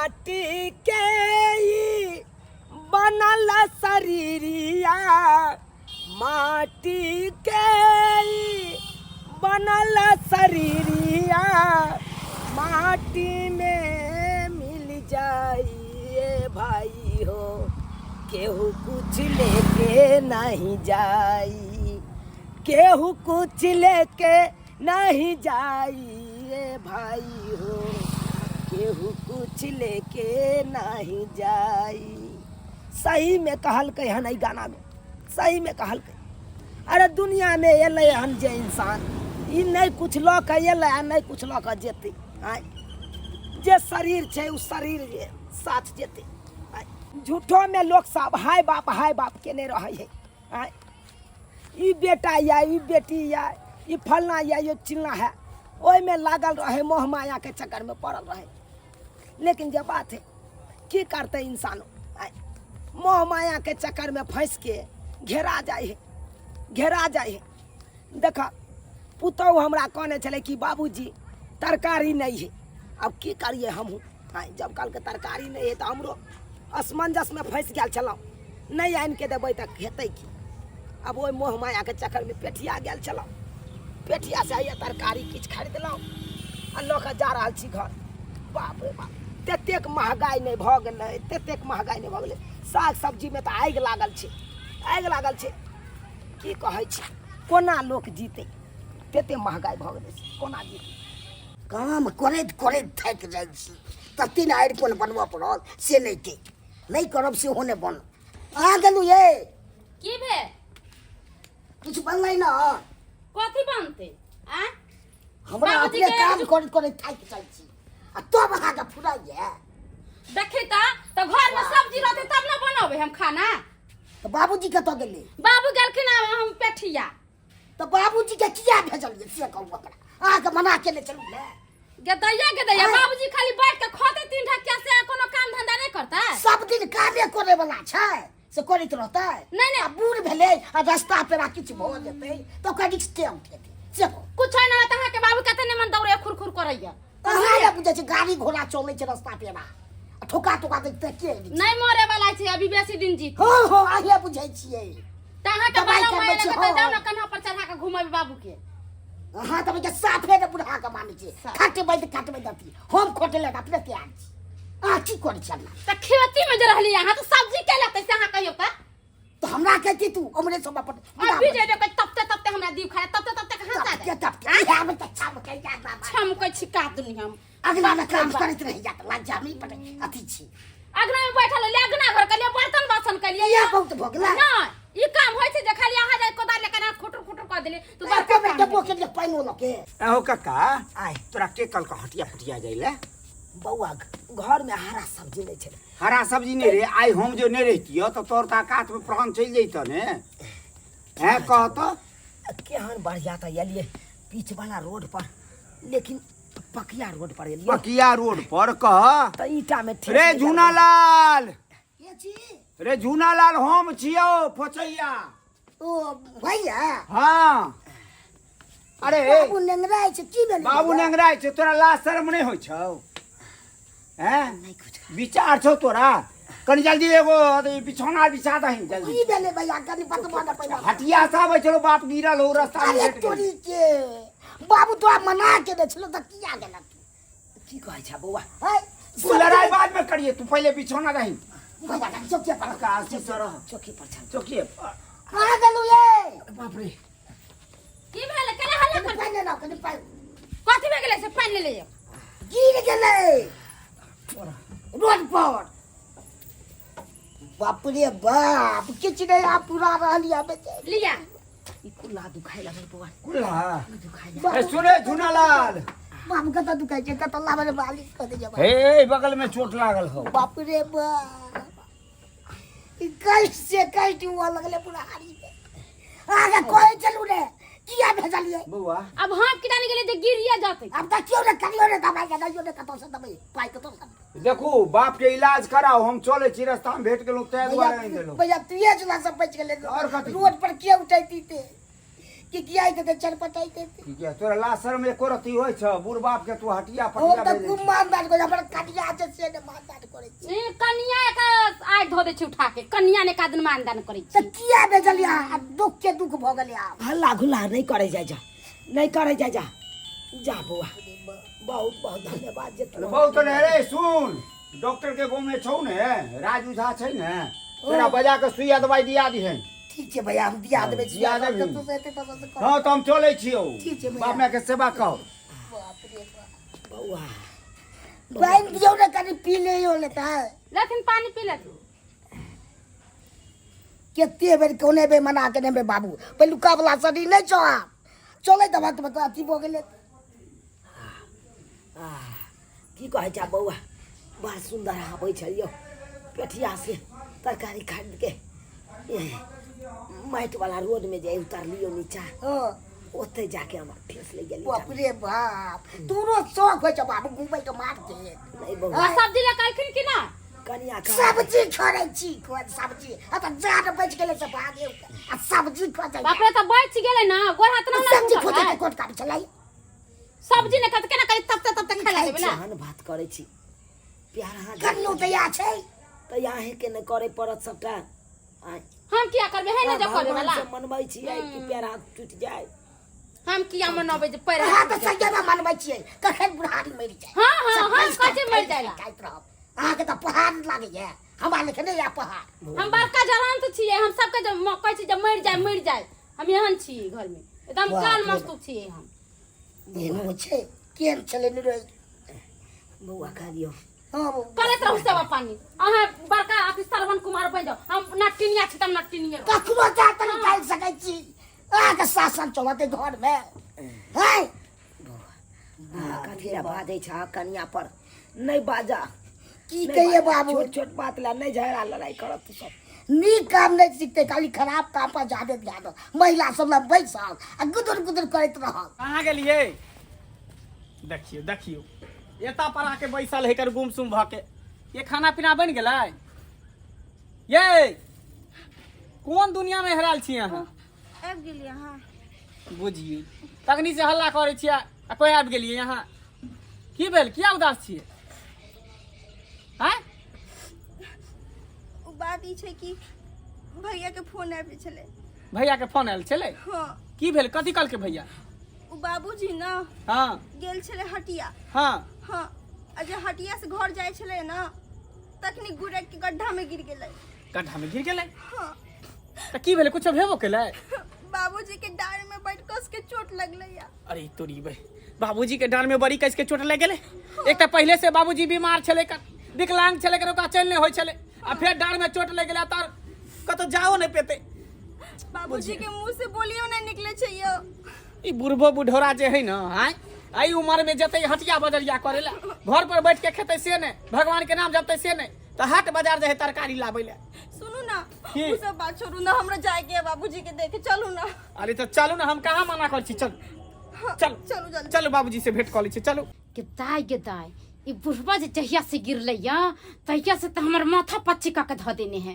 माटी के ई बनल शरीरिया माटी के ई बनल शरीरिया माटी में मिल जाइए भाई हो केहू कुछ लेके नहीं जाई केहू कुछ लेके नहीं जाइए भाई हो केहू कुछ लेके नहीं जाई। सही में कहल के हन गाना में सही में कहल के अरे दुनिया में एले हन जे इंसान ई नहीं कुछ लऽ के एले नहीं कुछ लऽ के जेते जे शरीर छै उ शरीर जे साथ जेते झूठो में लोग सब हाय बाप केने रहे है ई बेटा या ई बेटी या ई फलना या ये चिलना है ओहि में लागल रहे मोह माया के चक्कर में पड़ल रहे। लेकिन जब बात है की करते इंसानों मोह माया के चक्कर में फंस के घेरा जाए है। देखा पुतहु हमरा कहने चले कि बाबूजी तरकारी नहीं है अब की करिए हमहूँ जब कल के तरकारी नहीं है तो हमरो असमंजस में फंस गया चलो नहीं आन के देवे तो हेतै की। अब वो मोह माया के चक्कर में पेठिया गया चलो पेठिया से आइए तरकारी किछ खरीद लो आ लऽ के जा रहा छी घर। बाप रे बाप ततेक महगाई नहीं भऽ गेलै ततेक महगाई नहीं भऽ गेलै साग सब्जी में तो आगि लागल छै की कहै छी कोना लोक जीते तते महगाई भऽ गेलै कोना जीते। काम करैत करैत थाकि जाइ छी तते आड़ि कोन बनबऽ पड़ल से नहीं करब सेहो नहि बन आ गेलू ये की भे किछु बनलै ना कथी बनते आ हमरा अपने काम करैत करैत थाकि जाइ छी आ तब अहाँके फुराइए देखी तो घर में सब्जी रहते तब ना बनाबे हम खाना। तो बाबूजी कतऽ गेलै बाबू गेलखिन हम पेठिया तो बाबूजी के किया भेजलिए से कहू ओकरा अहाँके मना केने चलू ने गेदैया बाबूजी खाली बैठ के खोते तीन ढक्किया से कोनो काम धंधा नहीं करता सब दिन कामे करे वाला छै से करैत रहतै नहीं आ बूढ़ भेलै आ रास्ता पेरा किछु भऽ जेतै तो ओकरा रिक्शे उठेतै से कुछ है ना तहाँ के बाबू कते ने मन दौड़े खुरखुर करैया अहाँ या बुझै छै गाड़ी घोड़ा चलै छै रास्ता पेरा ठोका देखते के नहीं मरे वाला छै अभी बेसी दिन जीत हो आइए बुझै छियै तहाँ के दवाई बाबू करबै माय छी, लगे हाँ। जाओ ना कन्हा पर चढ़ा के घुमाबे बाबू के अहाँ तब के साफे ने बुढ़ा के मानै छै काटबै दती हम खोटे ले अपने तैयार छी आ की करै छै ना त खेती में जे रहली यहाँ तो सब्जी के लेते से अहाँ कहियो का तो हमरा कहती तू हमरे सब अपन अभी जे जे तपते हमरा दीव खाए तपते कहां से के तब के हम त छाम के जा बाबा छम के छिका दुनिया हम अगला में काम करैत रह जात लज्जा नहीं पड़े अथी छी अगना में बैठल ले अगना घर के लिए बर्तन बासन के लिए ये बहुत भोगला ना ई काम होय छै जे खाली अहाँ जाय कोदाल लेके ना खुटर कर देली तू तो बड़का के डब्बो के लिए पानी लके एहो काका आय तोरा के कल का हटिया फटिया जाइले बौआ घर में हरा सब्जी नहीं छै हरा सब्जी नहीं रे आई हम जो नहीं रहतियो तो तोर ताकात में प्राण चल जैतो ने है कह तो केहन बढ़िया त एलिए बीच वाला रोड पर लेकिन पकिया रोड पर एलिए पकिया रोड पर कह त ईटा में रे झूनालाल ये छी रे झूनालाल हम छियो फोचैया ओ भैया हाँ अरे बाबू नेंगराय छै की भेलै बाबू नेंगराय छै तोरा लाज शर्म नहीं होय छौ हैं नहीं कुछ विचार छौ तोरा कनी जल्दी एगो बिछौना बिछा दही जल्दी की भेलै भैया कनी बतबा न पहिला हटिया से आबै छलो बाप गिरल हो रास्ता में अरे लेट तोरी गेल के बाबू तो मना के दे छलो त किया गेला की कहै छै बौआ है तू लड़ाई बाद में करिए तू पहले बिछौना दही भैया चौकी पर का से रह चौकी पर छन चौकी कहां गेलू ये बाप रे की भेल केना हल्ला कर पानी ना कनी पानी कथी में गेले से पानी ले ले गिर गेलै रोड पर बाप रे बाप किछ नहीं आ पूरा रहलिया बेटे लिया ई कुल्ला दुखाइ लागल बौआ कुल्ला दुखाइ ए सुने झूनालाल बाप कत दुखाइ छै कत लाबे मालिश कर दे जब हे बगल में चोट लागल हो बाप रे बाप ई कष्ट से कष्ट हुआ लगले पूरा हारी में आगे कोई चलू रे किया भेजलिए बउआ अब हम किरानी गेले जे गिरिया जाते अब तक क्यों रे करियो रे दवाई के दइयो रे कत से दवाई पाई कत से देखू बाप के इलाज कराओ हम चले छी रास्ता में भेट गेलौ तै दुआरे नहीं देलौ भैया तू ये चला सब बच गेले और कथी? रोड पर के उठैती ते कि किया देते चरपटाई देते ठीक है तोरा लाशर में एको रती होय छ बूढ़ बाप के तू हटिया ओ फटिया त दे गुमान दान को अपन कटिया আছে से ने मानदान करे छी ए कन्या का आइ धो दे छी उठा के कन्या ने का दिन मानदान करै त छी किया बेजलिया दुख के दुख भ गेलिया हल्ला गुल्ला नहीं करे जा नहीं करे जा जा बुआ बहुत बहुत धन्यवाद जे तू बहुत ने रे सुन डॉक्टर के गांव में छौ ने राजू झा छै ने तेरा बजा के सुइया दवाई दिया दी है ठीक छै भैया हम दिया देबे छी दिया देबही। तो से तो से कर हां तो हम चलै छियौ ठीक छै भैया। बाप माय के सेवा कर बाप रे बाप बउआ वाइन दियो ने कनी पी ले हो लेता लेकिन पानी पी ले केते बेर कोने बे मना के ने बाबू पहिलुका वाला सदी नहीं छो चले त वक्त अथी भ गेले की कहे जा बउआ बड़ा सुंदर आबै छलियो पेठिया से तरकारी खरीद के माइट वाला रोड में जे उतर लियो नीचा हां ओते जाके हम ठेस ले गेली बाप रे बाप तूरो शौक हो छ बाबू घुमै के मार के नहीं बउआ सब्जी ले कहलखिन कि ना कनिया खा सब्जी छोड़े छी कोन सब्जी आ त जान बच गेले से भागे आ सब्जी खा जाय बाप रे त बैठ गेलै ना गोर हाथ ना सब्जी खोजे के कोट काट चलाई सब्जी ने कत केना करी तब तक खा लेबे ना जहन भात करे छी प्यार हां कन्नू तैयार छै त यहाँ के ने करे पड़त सबटा आय हम किया करबे है ना जो करे वाला से मनबै छी आय कि प्यार हाथ टूट जाए हम किया मनबै जे पैर हां त सजमा मनबै छियै कखन बुढ़ारी मरि जाय हां हम कते मर जाइला खाइत रहब अहाँ के त पहाड़ लागे है हमरा लेके नहीं या पहाड़ हम बड़का जवान तो छियै हम सबके जब कहै छी जब मर जाए हम एहन छी घर में एकदम काल मस्तूक छियै हम देनो छै केन चले न रह बउआ खा दियो हां करैत रहू सेवा पानी अहाँ बड़का ऑफिस सरवन कुमार बन जाओ हम नटिनिया छी तम नटिनिया कखनो जात नहीं खाइ सकै छी आ के शासन चलते घर में है कथीरा बाजै छ कनिया पर नहीं बाजा की कहिए बाबू छोट छोट बात ला नहीं झगड़ा लड़ाई करत तू सब नीक काम नहीं सीखते खाली खराब काम पर ज्यादा ध्यान दो महिला सब ला बैसल आ गुदर गुदर करैत रहल कहाँ गेलिए देखियो देखियो एता पर आके बैसल है कर गुमसुम भ के ये खाना पीना बन गेलै ये कौन दुनिया में हेराल छी अहाँ आबि गेलियै अहाँ बुझिए तखनी से हल्ला करे छियै आ कोई आबि गेलिए यहाँ की भेल किया उदास छियै हैं उ बात ई छै कि भैया के फोन आबि छले भैया के फोन आयल छलै हाँ की भेल कथी कहलकै भैया उ बाबूजी ना हाँ गेल छले हटिया हाँ हाँ आ जे हटिया से घर जाय छले ना तखनी गुड़क के गड्ढा में गिर गेलै गड्ढा में गिर गेलै हाँ त की भेलै कुछो भेबो केलै बाबूजी के डार में बैठ कस के चोट लगलै या अरे तोरी बे बाबूजी के डांड में बड़ी कस के चोट लग गेलै एक त पहले से बाबूजी बीमार छलै विकलांग छलै ओकरा चल नहीं होय छलै आ फिर डांड में चोट लग गेलै तर कतो जाओ नहीं पेते बाबूजी के मुंह से बोलियो नहीं निकले छै यो ई बुढ़बो बुढ़ौरा जे है ना हाय आई उम्र में जते हटिया बजरिया करेला घर पर बैठ के खेते से नहीं भगवान के नाम जपते से नहीं तो हाट बाजार जे है तरकारी लाबै ले सुनू ना की? उ सब बात छोड़ू ना हमरा जाय के है बाबूजी के देखे चलू ना अरे तो चलू ना हम कहाँ मना कर छी चल चल चलू जल्दी चलो बाबूजी से भेंट कर लै छी चलो के दाय ई बुढ़वा जे जहिया से गिरलै या तहिया से त हमर माथा पच्ची क के ध देने है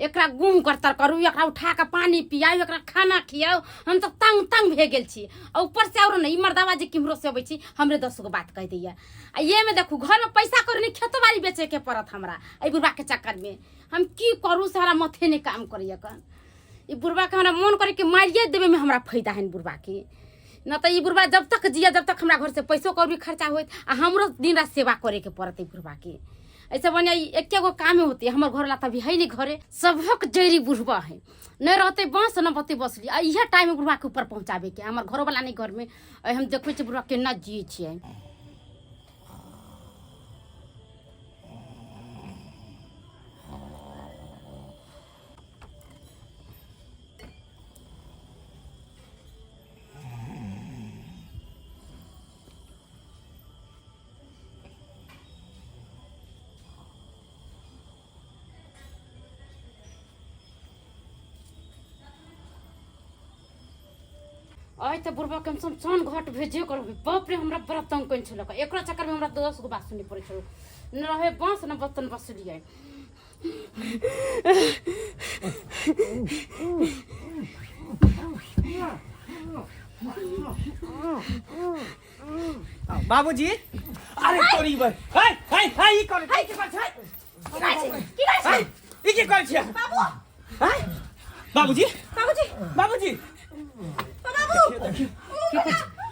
एकरा गुम करतर करू एकरा उठा के पानी पियाऊ एकरा खाना खियाऊ हम तो तंग भे गेल छी आ ऊपर से और नहीं मर्दावा जे किमरो से अबै छी हमरे 10 गो बात कह दैया आ ये में देखू घर में पैसा करनी खेत बाड़ी बेचे के पड़त हमरा ए बुढ़वा के चक्कर में हम की करू सारा माथे ने काम करैया कन ई बुढ़वा के हमरा मन करे के मारिए देबे में हमरा फायदा है बुढ़वा के न तो ये बुढ़वा जब तक जिया जब तक हमरा घर से पैसो कौड़ी खर्चा होत आ हमरो दिन रात सेवा करे के पड़ते बुढ़वा के ऐसे बने एके गो काम होते हमर घर ला तभी है नहीं घरे सबक जैरी बुढ़वा है नहीं रहते बांस न बते बसली आ इहे टाइम में बुढ़वा के ऊपर पहुंचाबे के हमर घरो वाला नहीं घर में हम देखै छी बुढ़वा केना जियै छियै आई त बुढ़वा के हम सन घाट भेजे करबे बाप रे हमरा बड़ा तंग कइन छलक एकरा चक्कर में हमरा 10 गो बात सुनी पड़े छल न रहे बांस न बर्तन बसलिए बाबूजी अरे तोरी बे हाय हाय हाय ई कर हाय की कर छै ई की कर छै बाबू हाय बाबूजी बाबूजी बाबूजी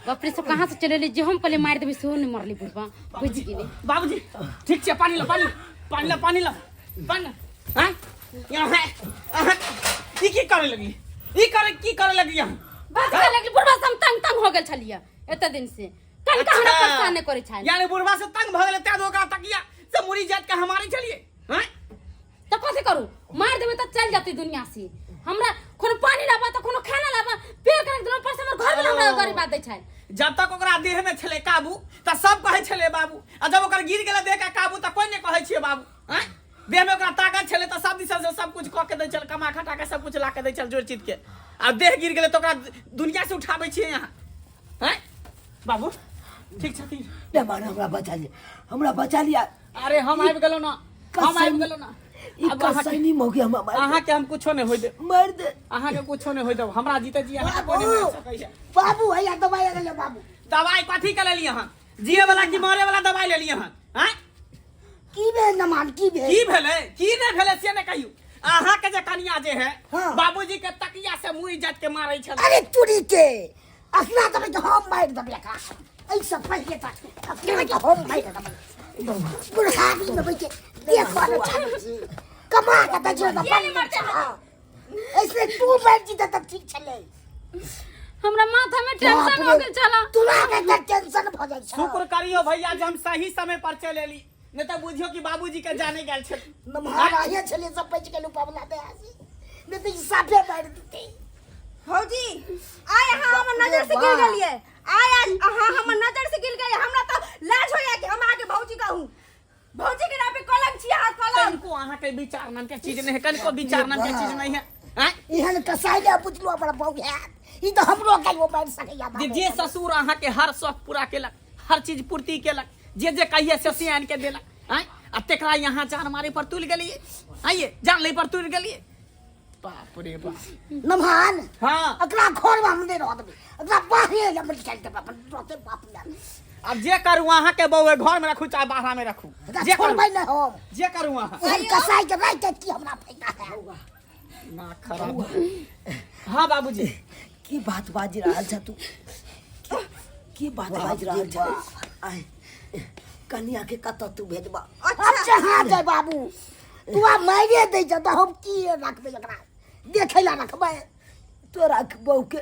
बाप रे सब कहाँ से चले जो हम पहले मार देबे सो नहीं मरली बुढ़वा बुझ गेली बाबूजी ठीक छै पानी ला पानी हां यहाँ है ई की करे लगी की करे लगी यहाँ बस लगी बुढ़वा से हम तंग हो गेल छलिया एते दिन से कल का हमरा परेशान नहीं करे छै यानी बुढ़वा से तंग भ गेले त ओकरा तकिया से मुरी जात के हमारे चलिए हैं तो कैसे करूं मार देबे त चल जाती दुनिया से हमरा कोनो पानी लाबा त कोनो खाना लाबा पेड़ कर दिन पर से हमर घर वाला हमरा गरीब बात दै छै जब तक ओकरा देह में छले काबू त सब कहै छले बाबू आ जब ओकर गिर गेले देह का काबू त कोई नहीं कहै छिए बाबू हैं देह में ओकरा ताकत छले त सब दिशा से सब कुछ क के दै चल कमा खटा के सब कुछ ला के दै चल जोर चीज के आ देह गिर गेले त ओकरा दुनिया से उठाबै छिए यहाँ हैं बाबू ठीक छथि ले मान हमरा बचा लिया अरे हम आबि गेलो ना ई कसैनी मौगी हम अहाँ के हम कुछो नहीं होय दे मार दे अहाँ के कुछो नहीं होय दे हमरा जीते जी अहाँ कोई नहीं मार सकै छै बाबू हैया दवाई ले बाबू दवाई कथी के लेली अहाँ जिए वाला की मरे वाला दवाई लेली अहाँ हैं की भेल नमान की भेले की नहीं भेले से ने कहियो अहाँ के जे कनिया जे है हाँ। बाबूजी के तकिया से मुई जात के मारै छल अरे चुरी के असला दवाई तो हम मार दबले का ऐसा पहिले तक अपने के हम मार दबले बुढ़ा भी दबले के देख वाला कमा के दजो द ऐसे तू बैठ जी त ठीक चले हमरा माथा में टेंशन हो गेल चला तुला के टेंशन भ जाय छ शुक्र करियो भैया जे हम सही समय पर चले ली नहीं तो बुझियो कि बाबूजी के जाने गेल छल नमहार आये छले सब पैच के लुपावला दे आसी नहीं तो साफे मार देते भौजी आय अहाँ हमर नजर से गिर गेलिए आय अहाँ हमर नजर से गिर गए हमरा तो लाज होया कि हम आके भौजी कहूं भौजी के नाम पे कलम छिया कलम को अहाँ के विचार नाम के चीज नहीं है कनको विचार नाम के चीज नहीं है हैं इहन कसाई के पुछलो अपना बहु है ई तो हमरो के वो मार सके या जे ससुर अहाँ के हर शौक पूरा केलक हर चीज पूर्ति केलक जे कहिए से आन के देलक हैं आ तेकरा यहाँ जान मारे पर तुल गेलिए आइए जान ले पर तुल गेलिए बाप रे बाप नमहान हां अकरा खोर में हमने रह दबे अकरा बाहर ले मत चल दे अपन रोते बाप ले अब जे करू अहाँ के बउए घर में रखू चाहे बाहर में रखू जे खोर करू में न हो जे करू अहाँ इहन कसाई के रात की हमरा फायदा है ना खराब हां बाबूजी की बात बाज रहल छ तू की बात बाज रहल छ आय कन्या के कत तू भेजबा अच्छा हां जाय बाबू तू आ मारे दे छ त हम की रखबे एकरा देखैला रखबे तो रख बहू के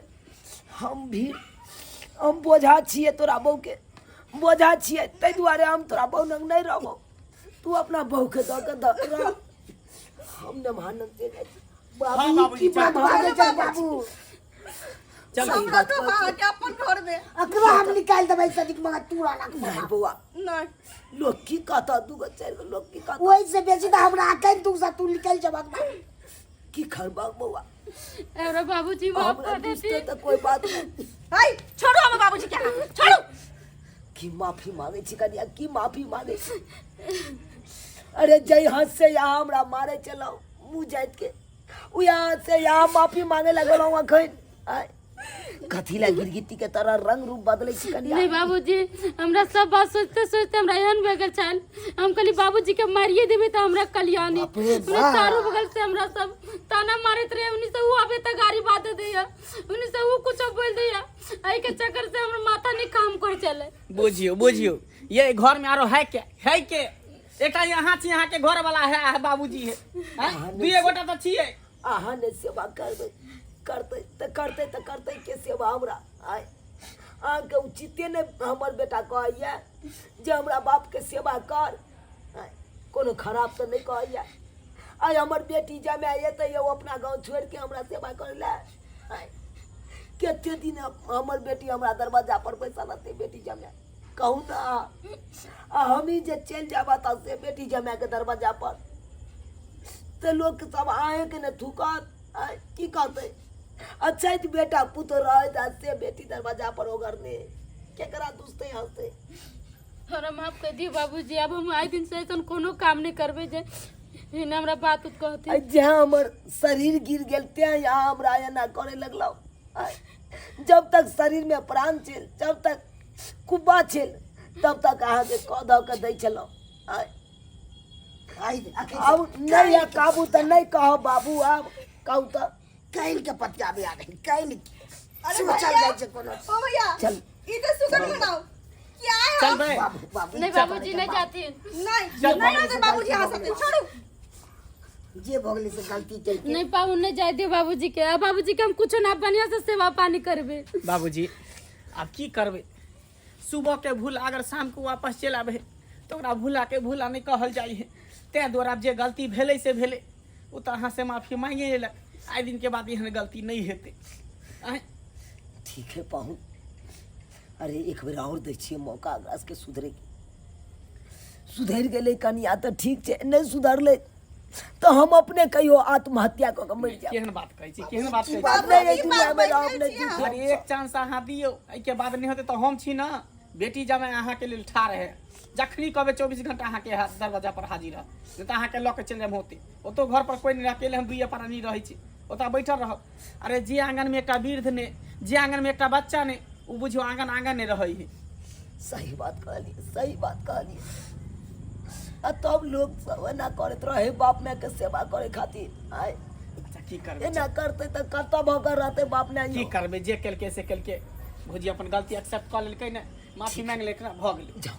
हम बोझा छिए तोरा बहू के बोझा छिए तै दुआरे हम तोरा बहू नंग नहीं रहबो तू अपना बहू के द के द हम न मानन से हाँ, बाबू की चल। बात बाजे छ बाबू चल सही ई बात तो हाँ के अपन घर में अकरा हम निकाल देबै सदिक मगा तूरा रख नहीं बउआ नहीं लोग की कहता दू गो चार गो लोग की कहता ओइ से बेसी त हमरा कहीं तू सा तू निकल जबक की खरबाग बउआ अरे बाबूजी माफ हमरा कर देती दुश्ते त कोई बात नहीं हाय छोड़ो हम बाबूजी क्या छोड़ो की माफी मांगे छी कनिया की माफी मांगे छी अरे जय हाथ से यहाँ हमरा मारे चलाओ मुंह जात के उ यहाँ से यहाँ माफी मांगे लगल हूँ अखन कथीला गिरगिट्टी के तरह रंग रूप बदले छी कनिया नहीं बाबूजी हमरा सब बात सोचते सोचते हमरा एहन बेगर छल हम कहली बाबूजी के मारिए देबे त हमरा कल्याणी बाप रे उन्हें बाप। चारों बगल से हमरा सब ताना मारत रहे उन्हें से वो आबे त गाड़ी बात दिया उन्हें से वो कुछ बोल दिया आई के चक्कर से हमरा माथा नहीं काम कर चले बुझियो ये घर में आरो है के एकटा यहाँ छी यहाँ के घर वाला है बाबूजी है दुए गोटा तो छिए आहा ने सेवा करते के सेवा हमरा आय आके उचिते ने हमर बेटा कहैया जे हमरा बाप के सेवा कर आय कोनो खराब तो नहीं कहैया आय हमर बेटी जमे एते यो अपना गांव छोड़ के हमरा सेवा करले आय केते दिन हमर बेटी हमरा दरवाजा पर बैसल रहते बेटी जमे कहूँ ना हमी जे चल जाबा त से बेटी जमे के दरवाजा पर तो लोग सब आए के न थुकत की कहते अच्छा तो बेटा पुत्र रहे से बेटी दरवाजा पर ओगरने केकरा दुस्ते हंसते हमरा माफ कर दिए बाबूजी अब हम आए दिन से ऐसन कोनो काम नहीं करबे जे इन हमरा बात कहते जहाँ हमर शरीर गिर गेल ते यहाँ हमरा एना करे लगलो जब तक शरीर में प्राण छल, जब तक कुब्बा छल, तब तक अहाँके कऽ धऽ के दै छलहुँ। अब नहीं है काबू तो नहीं कहो बाबू, अब कहू तो काल्हि के पतिया भी आ गई, काल्हि अरे चल भैया, जाइ छै कोनो। ओ भैया चल। ई तो सुगर बनाओ क्या है चल हम? बे बाबू बाबू नहीं बाबूजी नहीं जाती। नहीं नहीं रहते बाबूजी यहाँ सब छोड़ो। जे भोगली से गलती केलकै। नहीं पाऊ नहीं जाए दियो बाबूजी के। अब बाबूजी के हम कुछ ना बढ़िया से सेवा पानी करबे। बाबूजी अब की करबे, सुबह के भूल अगर शाम को वापस चल आबे तो ओकरा भूला के भूला नहीं कहल जाइ है। तैं द्वारा जे गलती भेले से भेले, वो तो अहाँ से माफी मांगे लग। आइ दिन के बाद एहन गलती नहीं हेतै। आँय, ठीक है पाहु, अरे एक बेर और दै छियै मौका एकरा सबके सुधरे। सुधरि गेलै कनिया तऽ ठीक छै, नहि सुधरलै तो हम अपने कहियो आत्महत्या कऽ के मरि जायब। केहन बात कहै छी, केहन बात कहै छी। बात नहीं है दुनिया में राम ने जी को। अरे एक चांस अहाँ दियौ, एहिके बाद नहीं होते तो हम छी ना। बेटी जमाई अहाँके लेल ठाढ़ है, जखनी कहबै 24 घंटा अहाँके दरवाजा पर हाजिर है। नहीं तो अहाँके लऽ के चलि जायब होते। ओतो घर पर कोई नहीं, अकेले हम दुइये प्राणी रहै छी, ओतऽ बैठल रहब। अरे जे आंगन में एकटा वृद्ध ने, जे आंगन में एकटा बच्चा ने, उ बुझियो आंगन आंगन ने रहै है। सही बात कहलिए, सही बात कहलिए। आ तब लोग सब एना करैत रहे बाप माय के सेवा करे खातिर। आय अच्छा की करबै, एना करते तऽ कतऽ भऽ रहते बाप माय। की करबै, जे केलकै से केलकै। भौजी अपन गलती एक्सेप्ट कऽ लेलकै ने, माफी मांग लेलकै ना, भऽ गेलै। जाओ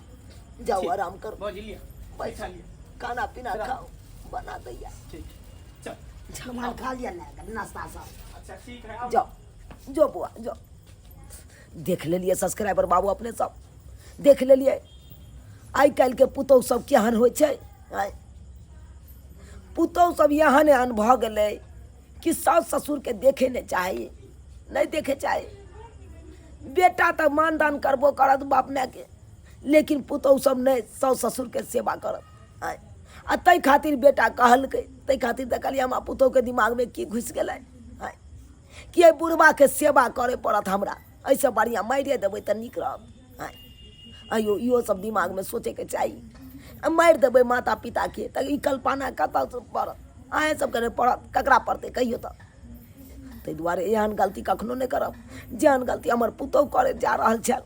जाओ ठीक। आराम करो, भौजी लिअ, बैठा लिअ। खाना पीना चलो। खाओ, बना दैया। ठीक, चल। सामान खा लिया ना, नाश्ता सब। अच्छा ठीक है, आओ। जाओ जो बुआ जाओ। देख लेलिए सब्सक्राइबर बाबू, अपने सब देख लेलिए आइ काल्हि के पुतौह सब केहन होइ छै। आय पुतौह सब एहन एहन भऽ गेलै कि सास ससुर के देखे नहीं चाही, नहीं देखे चाही। बेटा तऽ मानदान करबो करत बाप माय के, लेकिन पुतौह सब नहीं सास ससुर के सेवा करत। आय आ ताहि खातिर बेटा कहलकै, ताहि खातिर देखलिए हमरा पुतौह के दिमाग में की घुसि गेलै। आय कि एहि बुढ़बा के सेवा करे पड़त हमरा, ऐसे बढ़िया मारिए देबै तऽ नीक रहत। आय अयो इहो सब दिमाग में सोचे के चाही। मारि देबै माता पिता के तऽ ई कल्पना कतऽ से पड़त, अहें सबके नहि पड़त, ककरा पड़तै कहियो तऽ। ताहि दुआरे एहन गलती कखनो नहि करब जेहन गलती हमर पुतौह करे जा रहल छल।